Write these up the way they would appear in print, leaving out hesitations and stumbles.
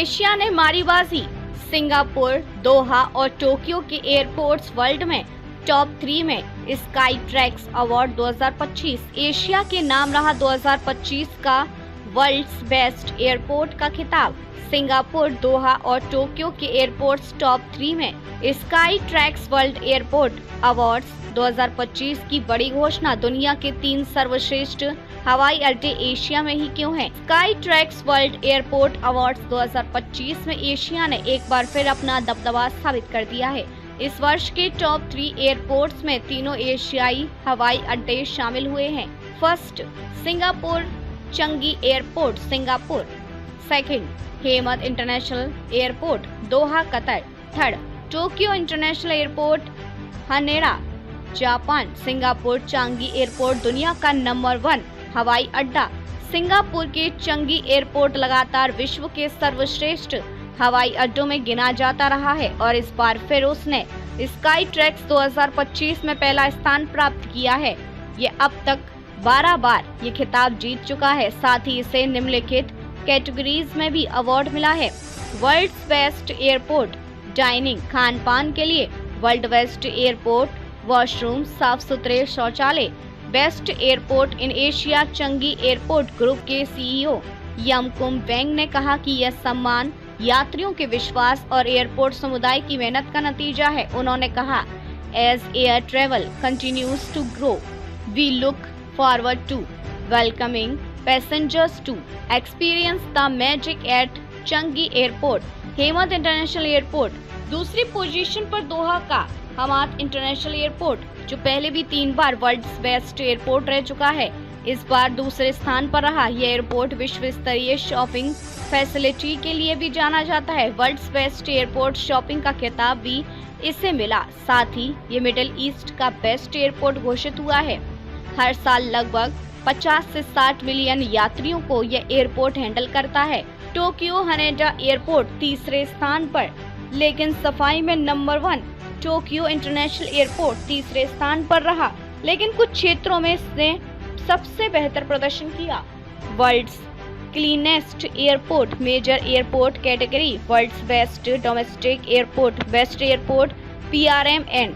Asia ने मारी बाजी। सिंगापुर, दोहा और टोक्यो के एयरपोर्ट्स वर्ल्ड में टॉप 3 में। स्काई ट्रैक्स अवार्ड 2025 एशिया के नाम रहा 2025 का वर्ल्ड्स बेस्ट एयरपोर्ट का खिताब। सिंगापुर, दोहा और टोक्यो के एयरपोर्ट्स टॉप 3 में। Sky tracks world airport awards 2025 की बड़ी घोषणा। दुनिया के 3 सर्वश्रेष्ठ हवाई अड्डे एशिया में ही क्यों हैं? Sky tracks world airport awards 2025 में एशिया ने एक बार फिर अपना दबदबा साबित कर दिया है। इस वर्ष के टॉप 3 एयरपोर्ट्स में तीनों एशियाई हवाई अड्डे शामिल हुए हैं। First, Singapore Changi airport Singapore. Second, हेमत International airport Doha Qatar. Third, Tokyo international airport Haneda Japan. Singapore Changi airport दुनिया का नंबर 1 हवाई अड्डा। सिंगापुर के चंगी एयरपोर्ट लगातार विश्व के सर्वश्रेष्ठ हवाई अड्डों में गिना जाता रहा है और इस बार फिर उसने स्काई ट्रैक्स 2025 में पहला स्थान प्राप्त किया है। ये अब तक 12 बार ये खिताब जीत चुका है। साथ ही इसे निम्नलिखित कैटेगरीज में भी अवार्ड मिला है। वर्ल्ड्स बेस्ट एयरपोर्ट डाइनिंग खान पान के लिए। वर्ल्ड बेस्ट एयरपोर्ट वॉशरूम साफ सुथरे शौचालय। बेस्ट एयरपोर्ट इन एशिया चंगी एयरपोर्ट ग्रुप के सीईओ यमकुम वेंग ने कहा कि यह सम्मान यात्रियों के विश्वास और एयरपोर्ट समुदाय की मेहनत का नतीजा है। उन्होंने कहा, as air travel continues to grow we look forward to welcoming passengers to experience the magic at Changi Airport Hamad International Airport. दूसरी पोजीशन पर दोहा का हमाद इंटरनेशनल एयरपोर्ट, जो पहले भी 3 बार वर्ल्ड्स बेस्ट एयरपोर्ट रह चुका है, इस बार दूसरे स्थान पर रहा। यह एयरपोर्ट विश्व स्तरीय शॉपिंग फैसिलिटी के लिए भी जाना जाता है। वर्ल्ड्स बेस्ट एयरपोर्ट शॉपिंग का खिताब भी इसे मिला। साथ ही ये मिडिल ईस्ट का बेस्ट एयरपोर्ट घोषित हुआ है। हर साल लगभग 50 से 60 मिलियन यात्रियों को यह एयरपोर्ट हैंडल करता है। टोक्यो हनेडा एयरपोर्ट तीसरे स्थान पर, लेकिन सफाई में नंबर 1 टोक्यो इंटरनेशनल एयरपोर्ट तीसरे स्थान पर रहा, लेकिन कुछ क्षेत्रों में इसने सबसे बेहतर प्रदर्शन किया। World's cleanest airport major airport category. World's best domestic airport best airport PRM and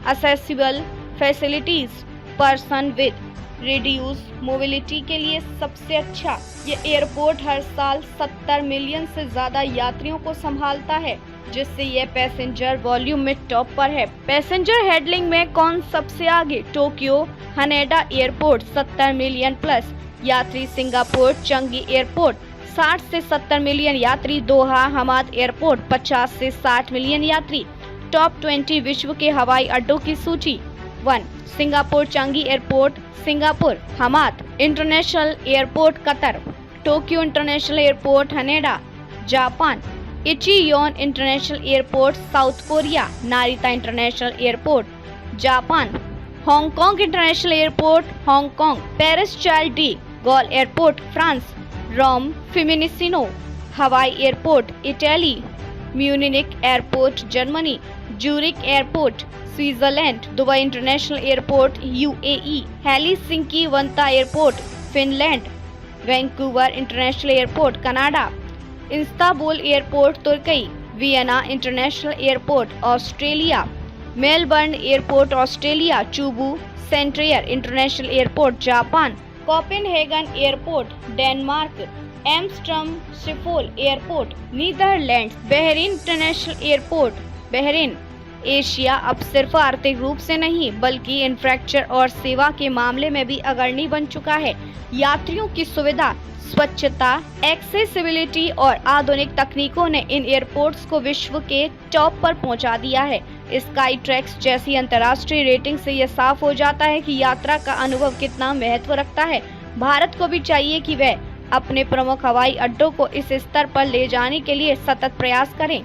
accessible facilities person with reduce mobility के लिए सबसे अच्छा। ये एयरपोर्ट हर साल 70 मिलियन से ज्यादा यात्रियों को संभालता है, जिससे यह पैसेंजर वॉल्यूम में टॉप पर है। पैसेंजर हैंडलिंग में कौन सबसे आगे? Tokyo Haneda airport 70 million plus यात्री। सिंगापुर चंगी एयरपोर्ट 60 से 70 मिलियन यात्री। दोहा हमाद एयरपोर्ट 50 से 60 मिलियन यात्री। टॉप 20 विश्व के हवाई अड्डों की सूची। 1 Singapore Changi airport Singapore. Hamad international airport Qatar. Tokyo international airport Haneda Japan. Incheon international airport South Korea. Narita international airport Japan. Hong Kong international airport Hong Kong. Paris Charles de Gaulle airport France. Rome Fiumicino हवाई airport Italy. Munich airport Germany. Zurich airport Switzerland. Dubai international airport UAE। Helsinki Vantaa airport Finland. Vancouver international airport Canada. Istanbul airport तुर्की। Vienna international airport Australia. Melbourne airport Australia. Chubu Centrair international airport Japan. Copenhagen airport Denmark. Amsterdam Schiphol airport Netherlands. Bahrain international airport Bahrain. Asia अब सिर्फ आर्थिक रूप से नहीं बल्कि infrastructure और सेवा के मामले में भी अग्रणी बन चुका है। यात्रियों की सुविधा, स्वच्छता, एक्सेसिबिलिटी और आधुनिक तकनीकों ने इन एयरपोर्ट्स को विश्व के टॉप पर पहुंचा दिया है। स्काई ट्रैक्स जैसी अंतर्राष्ट्रीय रेटिंग से यह साफ हो जाता है कि यात्रा का अनुभव कितना महत्व रखता है। भारत को भी चाहिए कि वह अपने प्रमुख हवाई अड्डों को इस स्तर पर ले जाने के लिए सतत प्रयास करें।